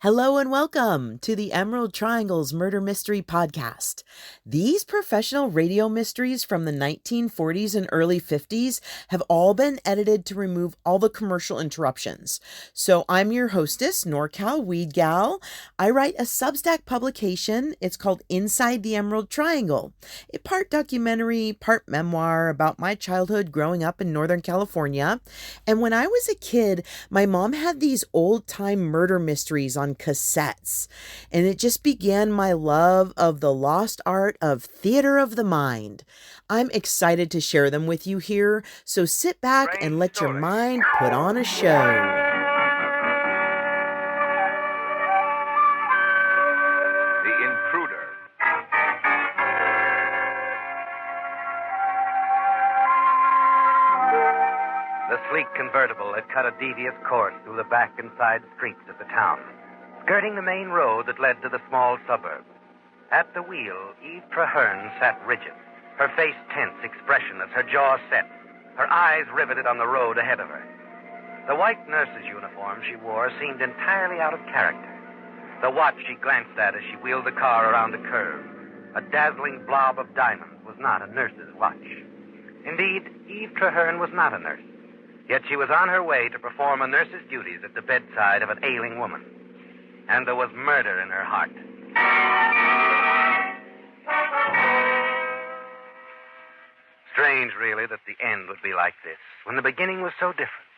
Hello and welcome to the Emerald Triangle's Murder Mystery Podcast. These professional radio mysteries from the 1940s and early 50s have all been edited to remove all the commercial interruptions. So I'm your hostess, NorCalWeedGal. I write a Substack publication. It's called Inside the Emerald Triangle, a part documentary, part memoir about my childhood growing up in Northern California. And when I was a kid, my mom had these old-time murder mysteries on cassettes, and it just began my love of the lost art of theater of the mind. I'm excited to share them with you here, so sit back and let your mind put on a show. The Intruder. The sleek convertible had cut a devious course through the back and side streets of the town, skirting the main road that led to the small suburb. At the wheel, Eve Traherne sat rigid, her face tense, expressionless, her jaw set, her eyes riveted on the road ahead of her. The white nurse's uniform she wore seemed entirely out of character. The watch she glanced at as she wheeled the car around a curve, a dazzling blob of diamonds, was not a nurse's watch. Indeed, Eve Traherne was not a nurse, yet she was on her way to perform a nurse's duties at the bedside of an ailing woman. And there was murder in her heart. Strange, really, that the end would be like this, when the beginning was so different.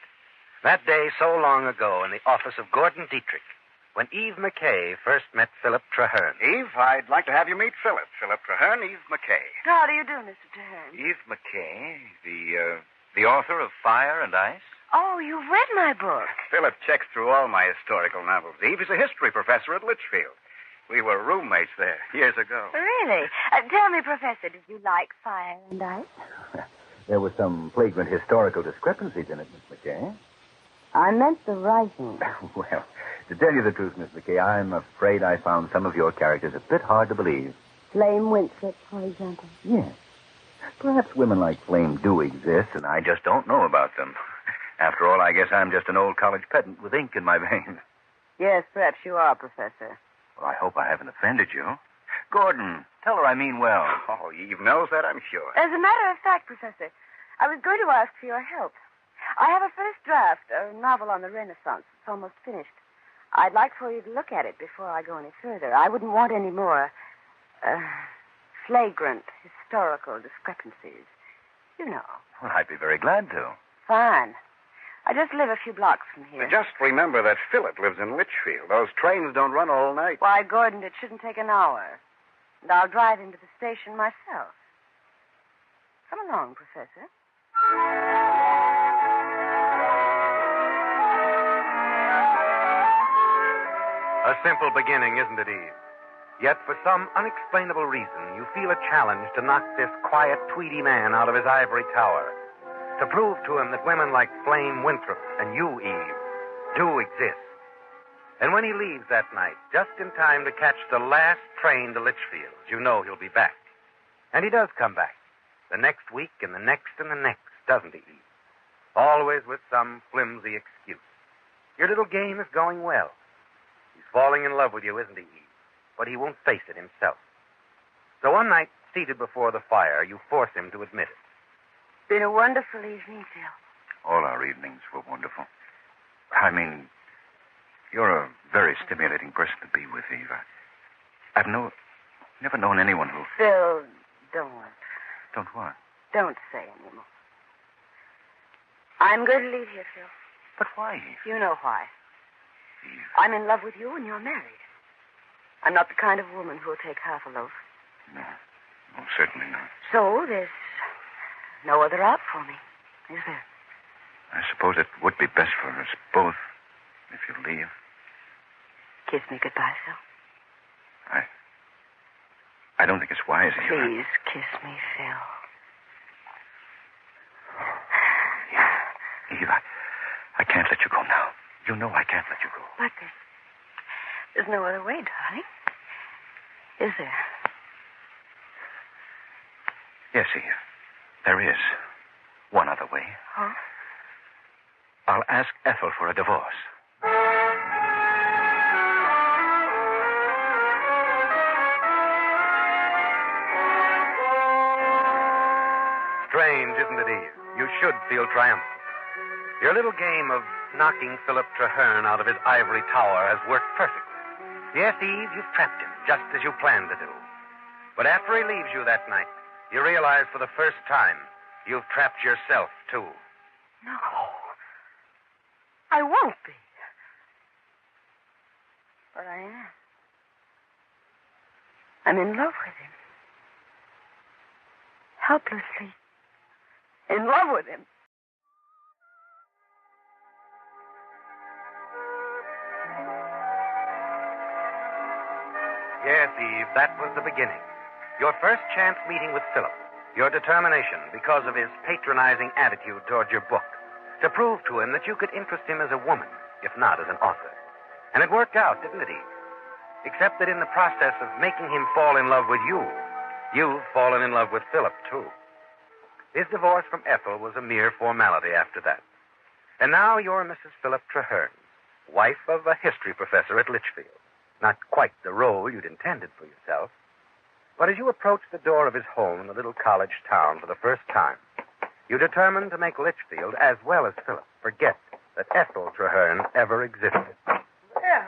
That day, so long ago, in the office of Gordon Dietrich, when Eve McKay first met Philip Traherne. Eve, I'd like to have you meet Philip. Philip Traherne, Eve McKay. How do you do, Mr. Traherne? Eve McKay, the author of Fire and Ice? Oh, you've read my book. Philip checks through all my historical novels. Eve is a history professor at Litchfield. We were roommates there years ago. Really? Tell me, Professor, did you like Fire and Ice? There were some flagrant historical discrepancies in it, Miss McKay. I meant the writing. Well, to tell you the truth, Miss McKay, I'm afraid I found some of your characters a bit hard to believe. Flame Winthrop, for example. Yes. Perhaps women like Flame do exist, and I just don't know about them. After all, I guess I'm just an old college pedant with ink in my veins. Yes, perhaps you are, Professor. Well, I hope I haven't offended you. Gordon, tell her I mean well. Oh, Eve knows that, I'm sure. As a matter of fact, Professor, I was going to ask for your help. I have a first draft, a novel on the Renaissance. It's almost finished. I'd like for you to look at it before I go any further. I wouldn't want any more flagrant historical discrepancies. You know. Well, I'd be very glad to. Fine. I just live a few blocks from here. Just remember that Philip lives in Litchfield. Those trains don't run all night. Why, Gordon, it shouldn't take an hour. And I'll drive him to the station myself. Come along, Professor. A simple beginning, isn't it, Eve? Yet, for some unexplainable reason, you feel a challenge to knock this quiet, tweedy man out of his ivory tower. To prove to him that women like Flame Winthrop and you, Eve, do exist. And when he leaves that night, just in time to catch the last train to Litchfield, you know he'll be back. And he does come back. The next week and the next and the next, doesn't he, Eve? Always with some flimsy excuse. Your little game is going well. He's falling in love with you, isn't he, Eve? But he won't face it himself. So one night, seated before the fire, you force him to admit it. Been a wonderful evening, Phil. All our evenings were wonderful. I mean, you're a very stimulating person to be with, Eve. I've never known anyone who... Phil, don't. Don't what? Don't say anymore. I'm going to leave here, Phil. But why, Eve? You know why. Eve. I'm in love with you and you're married. I'm not the kind of woman who will take half a loaf. No, certainly not. So there's no other out for me, is there? I suppose it would be best for us both if you leave. Kiss me goodbye, Phil. I don't think it's wise, Eve. Please kiss me, Phil. Eve, I can't let you go now. You know I can't let you go. But there's no other way, darling. Is there? Yes, Eve. There is one other way. Huh? I'll ask Ethel for a divorce. isn't it, Eve? You should feel triumphant. Your little game of knocking Philip Traherne out of his ivory tower has worked perfectly. Yes, Eve, you've trapped him, just as you planned to do. But after he leaves you that night, you realize for the first time you've trapped yourself, too. No. I won't be. But I am. I'm in love with him. Helplessly. In love with him. Yes, Eve, that was the beginning. Your first chance meeting with Philip. Your determination, because of his patronizing attitude toward your book, to prove to him that you could interest him as a woman, if not as an author. And it worked out, didn't it, Eve? Except that in the process of making him fall in love with you, you've fallen in love with Philip, too. His divorce from Ethel was a mere formality after that. And now you're Mrs. Philip Traherne, wife of a history professor at Litchfield. Not quite the role you'd intended for yourself. But as you approached the door of his home in the little college town for the first time, you determined to make Litchfield, as well as Philip, forget that Ethel Traherne ever existed. Well,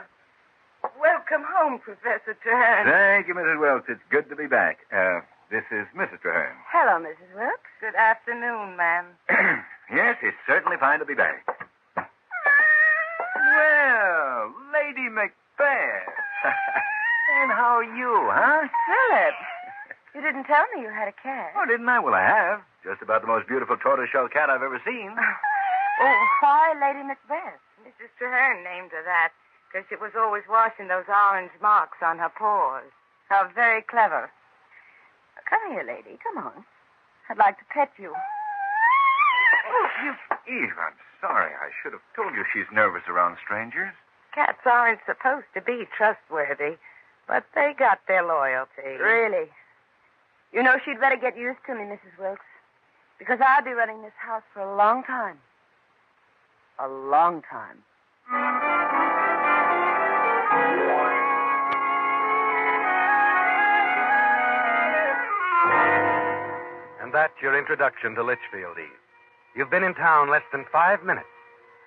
welcome home, Professor Traherne. Thank you, Mrs. Wilkes. It's good to be back. This is Mrs. Traherne. Hello, Mrs. Wilkes. Good afternoon, ma'am. Yes, it's certainly fine to be back. Well, Lady Macbeth. And how are you, huh? Philip, you didn't tell me you had a cat. Oh, didn't I? Well, I have. Just about the most beautiful tortoiseshell cat I've ever seen. Oh, why Lady Macbeth? Mrs. Traherne named her that because she was always washing those orange marks on her paws. How very clever. Come here, lady. Come on. I'd like to pet you. Oh, Eve, I'm sorry. I should have told you she's nervous around strangers. Cats aren't supposed to be trustworthy, but they got their loyalty. Really? You know, she'd better get used to me, Mrs. Wilkes, because I'll be running this house for a long time. A long time. And that's your introduction to Litchfield, Eve. You've been in town less than 5 minutes,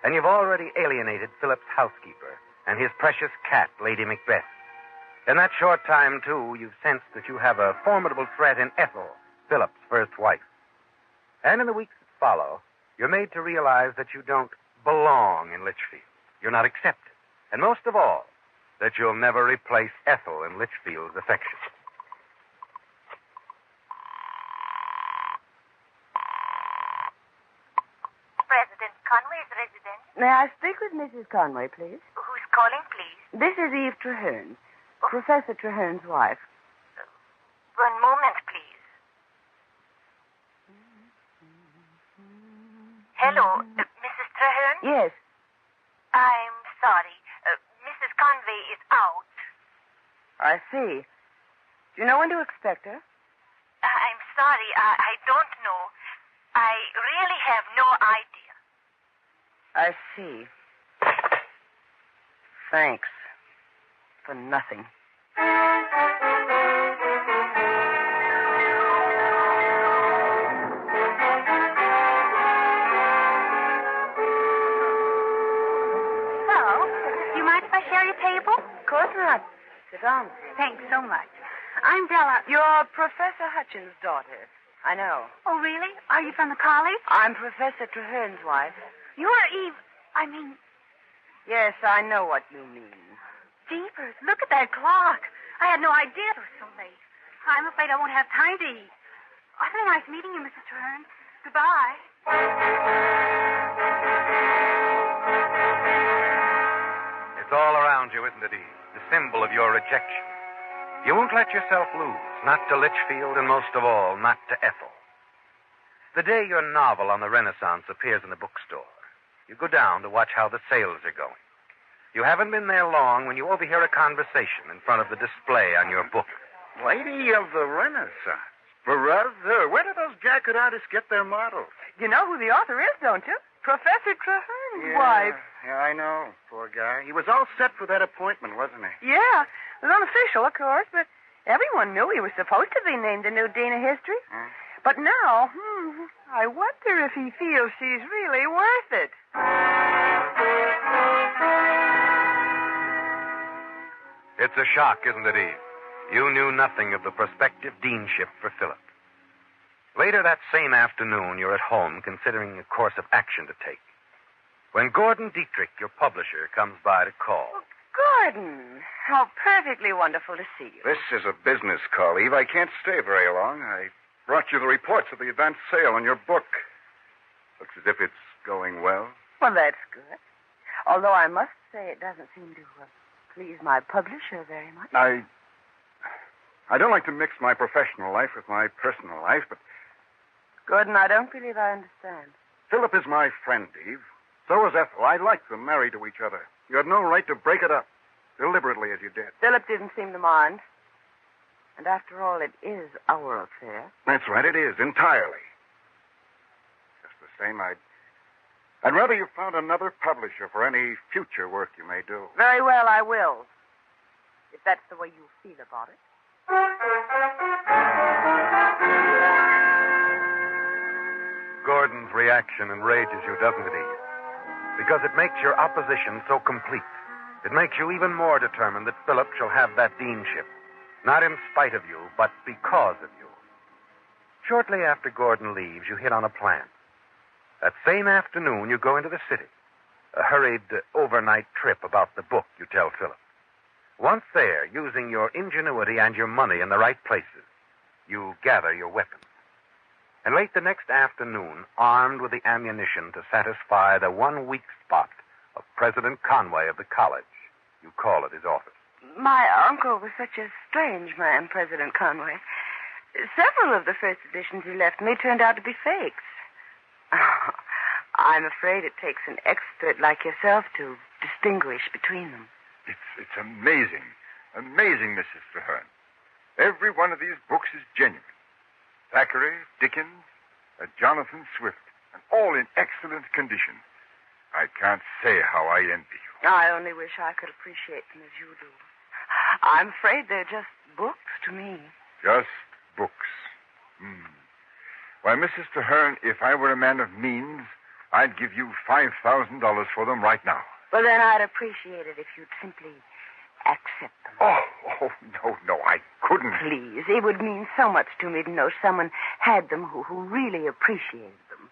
and you've already alienated Philip's housekeeper and his precious cat, Lady Macbeth. In that short time, too, you've sensed that you have a formidable threat in Ethel, Philip's first wife. And in the weeks that follow, you're made to realize that you don't belong in Litchfield. You're not accepted. And most of all, that you'll never replace Ethel in Litchfield's affection. President Conway's residence. May I speak with Mrs. Conway, please? Who's calling, please? This is Eve Traherne, Professor Traherne's wife. One moment, please. Hello, Mrs. Traherne? Yes. I'm sorry. Mrs. Conway is out. I see. Do you know when to expect her? I'm sorry. I don't know. I really have no idea. I see. Thanks. For nothing. Hello. Do you mind if I share your table? Of course not. Sit down. Thanks so much. I'm Bella. You're Professor Hutchins' daughter. I know. Oh, really? Are you from the college? I'm Professor Traherne's wife. You're Eve. Yes, I know what you mean. Jeepers, look at that clock. I had no idea it was so late. I'm afraid I won't have time to eat. Oh, it's been nice meeting you, Mrs. Traherne. Goodbye. It's all around you, isn't it, Eve? The symbol of your rejection. You won't let yourself lose, not to Litchfield, and most of all, not to Ethel. The day your novel on the Renaissance appears in the bookstore, you go down to watch how the sales are going. You haven't been there long when you overhear a conversation in front of the display on your book. Lady of the Renaissance. Brother, where did those jacket artists get their models? You know who the author is, don't you? Professor Traherne's wife. Yeah, I know. Poor guy. He was all set for that appointment, wasn't he? Yeah. It was unofficial, of course, but everyone knew he was supposed to be named the new dean of history. But now, I wonder if he feels she's really worth it. It's a shock, isn't it, Eve? You knew nothing of the prospective deanship for Philip. Later that same afternoon, you're at home considering a course of action to take. When Gordon Dietrich, your publisher, comes by to call. Oh, Gordon, how perfectly wonderful to see you. This is a business call, Eve. I can't stay very long. I brought you the reports of the advance sale on your book. Looks as if it's going well. Well, that's good. Although I must say it doesn't seem to please my publisher very much. I don't like to mix my professional life with my personal life, but Gordon, I don't believe I understand. Philip is my friend, Eve. So is Ethel. I like them married to each other. You had no right to break it up, deliberately as you did. Philip didn't seem to mind. And after all, it is our affair. That's right, it is, entirely. Just the same, I'd rather you found another publisher for any future work you may do. Very well, I will. If that's the way you feel about it. Gordon's reaction enrages you, doesn't it, Eve? Because it makes your opposition so complete. It makes you even more determined that Philip shall have that deanship. Not in spite of you, but because of you. Shortly after Gordon leaves, you hit on a plan. That same afternoon, you go into the city. A hurried overnight trip about the book, you tell Philip. Once there, using your ingenuity and your money in the right places, you gather your weapons. And late the next afternoon, armed with the ammunition to satisfy the one weak spot of President Conway of the college, you call at his office. My uncle was such a strange man, President Conway. Several of the first editions he left me turned out to be fakes. I'm afraid it takes an expert like yourself to distinguish between them. It's amazing. Amazing, Mrs. Traherne. Every one of these books is genuine. Thackeray, Dickens, Jonathan Swift, and all in excellent condition. I can't say how I envy you. I only wish I could appreciate them as you do. I'm afraid they're just books to me. Just books. Why, Mrs. Traherne, if I were a man of means, I'd give you $5,000 for them right now. Well, then I'd appreciate it if you'd simply accept them. Oh, no, I couldn't. Please, it would mean so much to me to know someone had them who really appreciated them.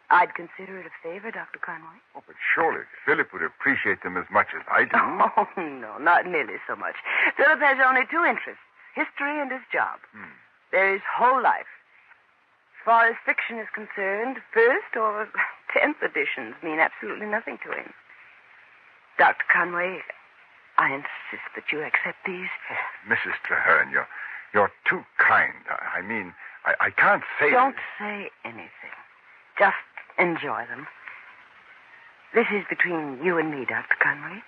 I'd consider it a favor, Dr. Conway. Oh, but surely Philip would appreciate them as much as I do. Oh, no, not nearly so much. Philip has only two interests, history and his job. They're his whole life. As far as fiction is concerned, first or 10th editions mean absolutely nothing to him. Dr. Conway, I insist that you accept these. Oh, Mrs. Traherne, you're too kind. I can't say... Don't say anything. Just enjoy them. This is between you and me, Dr. Conway.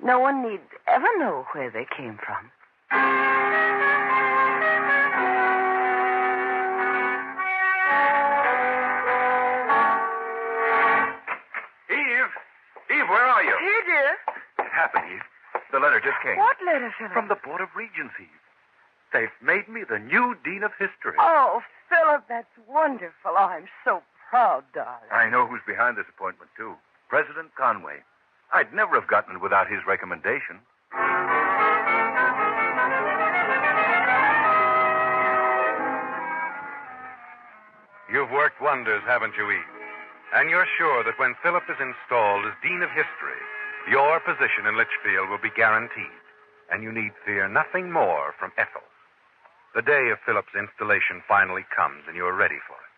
No one need ever know where they came from. Eve, where are you? Here, dear. It happened, Eve. The letter just came. What letter, Philip? From the Board of Regents, Eve. They've made me the new Dean of History. Oh, Philip, that's wonderful. Oh, I'm so proud, darling. I know who's behind this appointment, too. President Conway. I'd never have gotten it without his recommendation. You've worked wonders, haven't you, Eve? And you're sure that when Philip is installed as Dean of History, your position in Litchfield will be guaranteed, and you need fear nothing more from Ethel. The day of Philip's installation finally comes, and you're ready for it.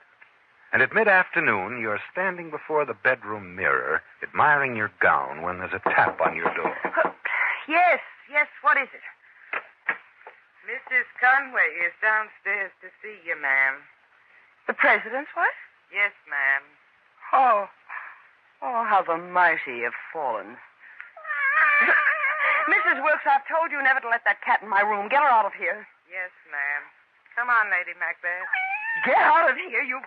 And at mid-afternoon, you're standing before the bedroom mirror, admiring your gown, when there's a tap on your door. Yes, what is it? Mrs. Conway is downstairs to see you, ma'am. The president's wife? Yes, ma'am. Oh, how the mighty have fallen. Mrs. Wilkes, I've told you never to let that cat in my room. Get her out of here. Yes, ma'am. Come on, Lady Macbeth. Get out of here, you...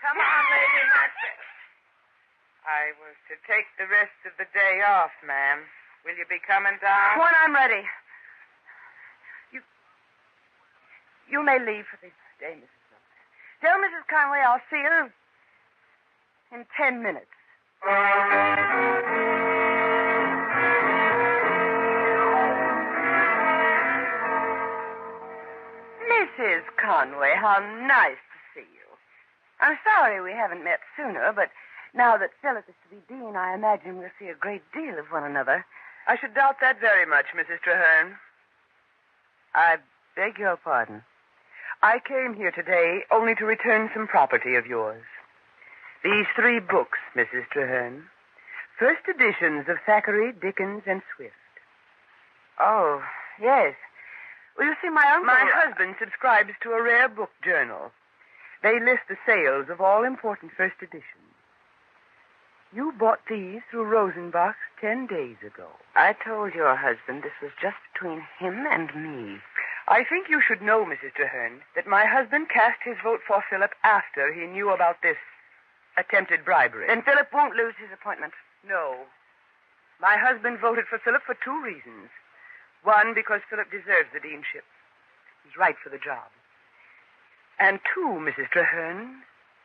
Come on, Lady Macbeth. I was to take the rest of the day off, ma'am. Will you be coming down? When I'm ready. You may leave for the day, Mrs. Wilkes. Tell Mrs. Conway I'll see her in 10 minutes. Mrs. Conway, how nice to see you. I'm sorry we haven't met sooner, but now that Philip is to be dean, I imagine we'll see a great deal of one another. I should doubt that very much, Mrs. Traherne. I beg your pardon. I came here today only to return some property of yours. These 3 books, Mrs. Traherne. First editions of Thackeray, Dickens, and Swift. Oh, yes. Well, you see, my uncle... My husband subscribes to a rare book journal. They list the sales of all important first editions. You bought these through Rosenbach's 10 days ago. I told your husband this was just between him and me. I think you should know, Mrs. Traherne, that my husband cast his vote for Philip after he knew about this attempted bribery. Then Philip won't lose his appointment. No. My husband voted for Philip for 2 reasons. One, because Philip deserves the deanship. He's right for the job. And 2, Mrs. Traherne,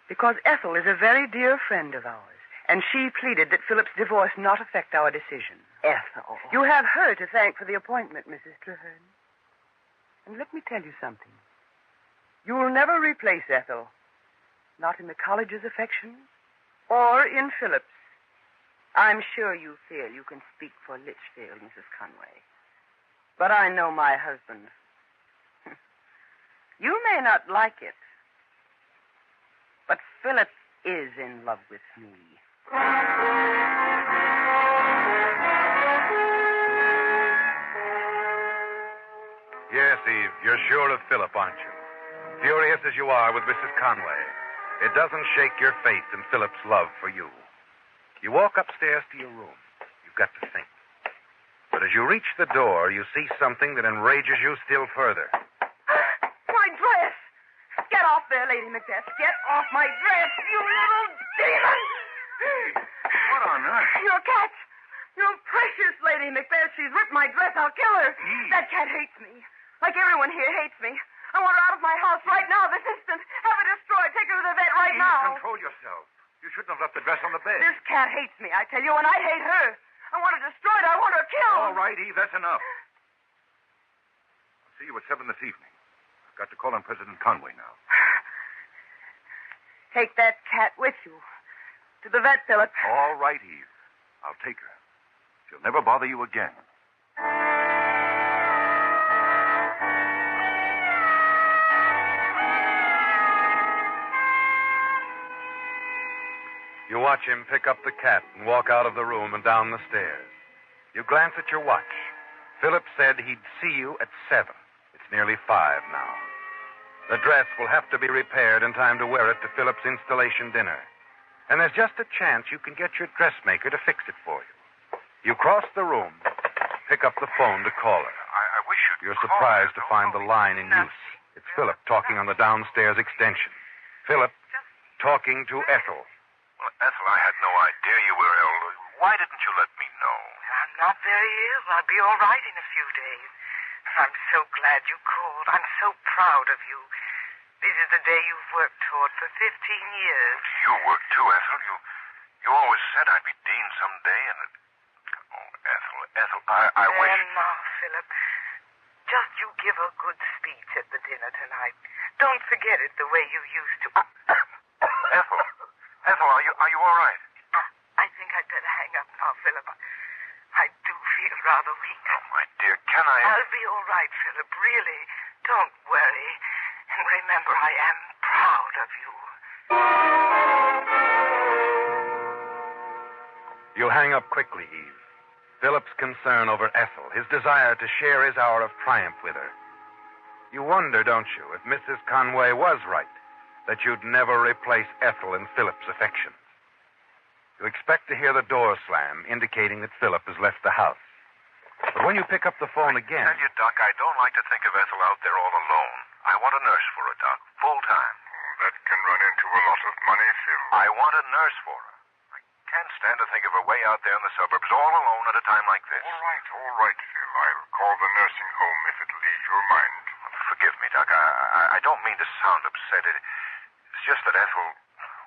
because Ethel is a very dear friend of ours. And she pleaded that Philip's divorce not affect our decision. Ethel. You have her to thank for the appointment, Mrs. Traherne. And let me tell you something. You will never replace Ethel. Not in the college's affection or in Philip's. I'm sure you feel you can speak for Litchfield, Mrs. Conway. But I know my husband. You may not like it, but Philip is in love with me. Yes, Eve, you're sure of Philip, aren't you? Furious as you are with Mrs. Conway, it doesn't shake your faith in Philip's love for you. You walk upstairs to your room. You've got to think. But as you reach the door, you see something that enrages you still further. My dress! Get off there, Lady Macbeth. Get off my dress, you little demon! What on earth? Your cat! Your precious Lady Macbeth. She's ripped my dress. I'll kill her. That cat hates me. Like everyone here hates me. I want her out of my house right now, this instant. Have her destroyed. Take her to the vet right now. Control yourself. You shouldn't have left the dress on the bed. This cat hates me, I tell you, and I hate her. I want her destroyed. I want her killed. All right, Eve, that's enough. I'll see you at 7 this evening. I've got to call on President Conway now. Take that cat with you. To the vet, Philip. All right, Eve. I'll take her. She'll never bother you again. You watch him pick up the cat and walk out of the room and down the stairs. You glance at your watch. Philip said he'd see you at 7. It's nearly 5 now. The dress will have to be repaired in time to wear it to Philip's installation dinner. And there's just a chance you can get your dressmaker to fix it for you. You cross the room, pick up the phone to call her. I wish you'd You're surprised to find the line in use. It's Philip talking on the downstairs extension. Philip talking to Ethel. Well, Ethel, I had no idea you were ill. Why didn't you let me know? I'm not very ill. I'll be all right in a few days. I'm so glad you called. I'm so proud of you. This is the day you've worked toward for 15 years. You worked too, Ethel. You always said I'd be dean someday, and... Oh, Ethel, I wish... And now, Philip, just you give a good speech at the dinner tonight. Don't forget it the way you used to. Ethel, are you all right? I think I'd better hang up now, Philip. I do feel rather weak. Oh, my dear, can I... I'll be all right, Philip, really. Don't worry. And remember, I am proud of you. You hang up quickly, Eve. Philip's concern over Ethel, his desire to share his hour of triumph with her. You wonder, don't you, if Mrs. Conway was right, that you'd never replace Ethel in Philip's affections. You expect to hear the door slam, indicating that Philip has left the house. But when you pick up the phone again... I tell you, Doc, I don't like to think of Ethel out there all alone. I want a nurse for her, Doc, full time. That can run into a lot of money, Phil. I want a nurse for her. I can't stand to think of her way out there in the suburbs, all alone at a time like this. All right, Phil. I'll call the nursing home if it'll ease your mind. Forgive me, Doc. I don't mean to sound upset. just that Ethel...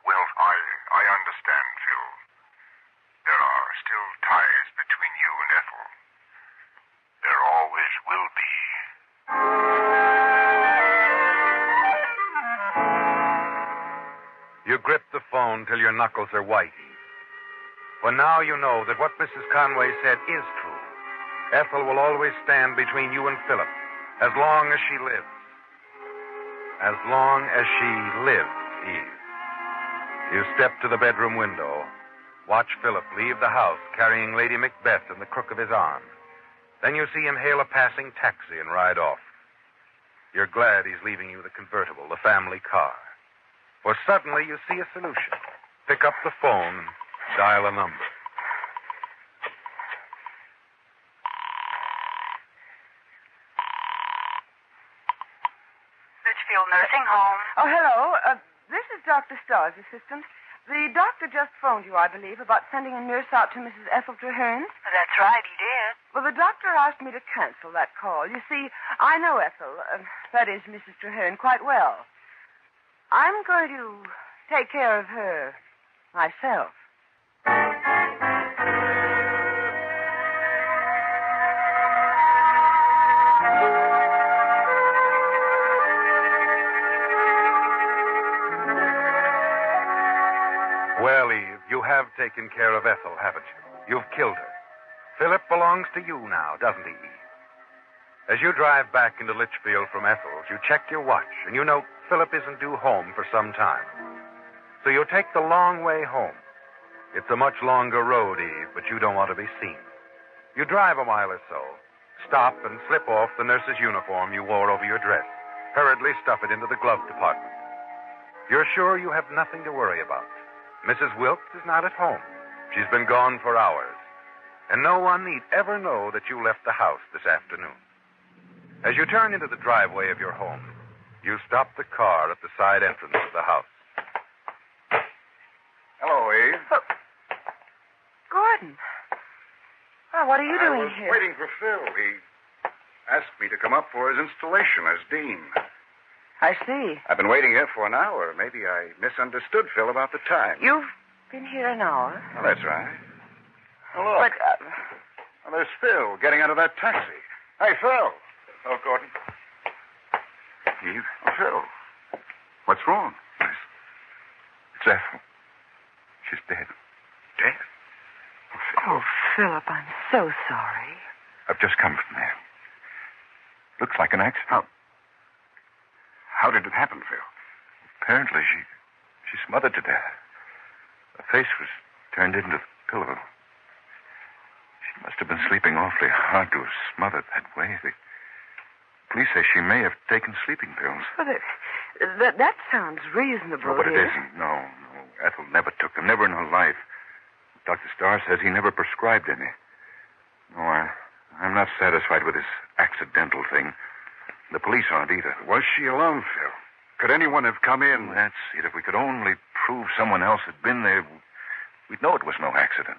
Well, I understand, Phil. There are still ties between you and Ethel. There always will be. You grip the phone till your knuckles are white. For now you know that what Mrs. Conway said is true. Ethel will always stand between you and Philip, as long as she lives. As long as she lives, Eve. You step to the bedroom window. Watch Philip leave the house carrying Lady Macbeth in the crook of his arm. Then you see him hail a passing taxi and ride off. You're glad he's leaving you the convertible, the family car. For suddenly you see a solution. Pick up the phone, dial a number. Litchfield Nursing Home. Oh, hello. This is Dr. Starr's assistant. The doctor just phoned you, I believe, about sending a nurse out to Mrs. Ethel Traherne. That's right, he did. Well, the doctor asked me to cancel that call. You see, I know Ethel, that is Mrs. Traherne, quite well. I'm going to take care of her myself. Well, Eve, you have taken care of Ethel, haven't you? You've killed her. Philip belongs to you now, doesn't he, Eve? As you drive back into Litchfield from Ethel's, you check your watch, and you know Philip isn't due home for some time. So you take the long way home. It's a much longer road, Eve, but you don't want to be seen. You drive a mile or so, stop and slip off the nurse's uniform you wore over your dress, hurriedly stuff it into the glove compartment. You're sure you have nothing to worry about. Mrs. Wilkes is not at home. She's been gone for hours. And no one need ever know that you left the house this afternoon. As you turn into the driveway of your home, you stop the car at the side entrance of the house. Hello, Eve. Oh, Gordon. Oh, what are you doing I was here? waiting for Phil. He asked me to come up for his installation as dean. I see. I've been waiting here for an hour. Maybe I misunderstood Phil about the time. You've been here an hour. Well, that's right. Oh, look. But, Well, there's Phil getting out of that taxi. Hey, Phil. Oh, Gordon. Eve. Oh, Phil. What's wrong? It's Ethel. She's dead. Dead? oh, Philip, I'm so sorry. I've just come from there. Looks like an accident. How did it happen, Phil? Apparently, she smothered to death. Her face was turned into the pillow. She must have been sleeping awfully hard to have smothered that way. The police say she may have taken sleeping pills. Well, that sounds reasonable. No, but it dear. isn't. No. Ethel never took them. Never in her life. Dr. Starr says he never prescribed any. No, I'm not satisfied with this accidental thing. The police aren't either. Was she alone, Phil? Could anyone have come in? That's it. If we could only prove someone else had been there, we'd know it was no accident.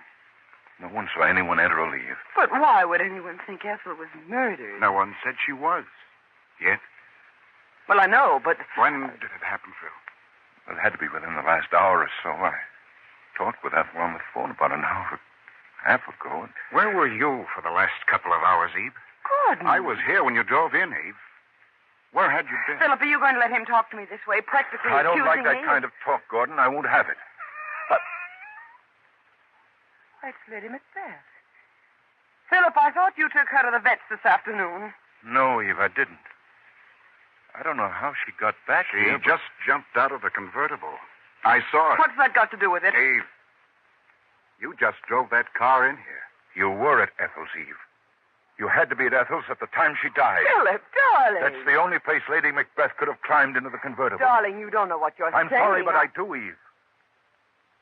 No one saw anyone enter or leave. But why would anyone think Ethel was murdered? No one said she was. Yet? Well, I know, but... When did it happen, Phil? Well, it had to be within the last hour or so. I talked with Ethel on the phone about an hour and a half ago. Where were you for the last couple of hours, Eve? Gordon. I was here when you drove in, Eve. Where had you been? Philip, are you going to let him talk to me this way, practically I don't like accusing that me? kind of talk, Gordon. I won't have it. That's Lady Macbeth. Philip, I thought you took her to the vets this afternoon. No, Eve, I didn't. I don't know how she got back She here. just jumped out of the convertible. I saw it. What's that got to do with it? Eve, you just drove that car in here. You were at Ethel's, Eve. You had to be at Ethel's at the time she died. Philip, darling. That's the only place Lady Macbeth could have climbed into the convertible. Darling, you don't know what you're I'm saying. sorry, but I do, Eve.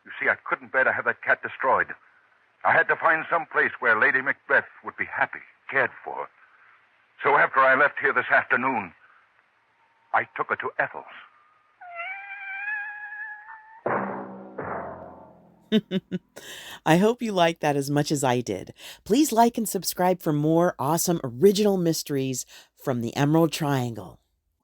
You see, I couldn't bear to have that cat destroyed. I had to find some place where Lady Macbeth would be happy, cared for. So after I left here this afternoon, I took her to Ethel's. I hope you liked that as much as I did. Please like and subscribe for more awesome original mysteries from the Emerald Triangle.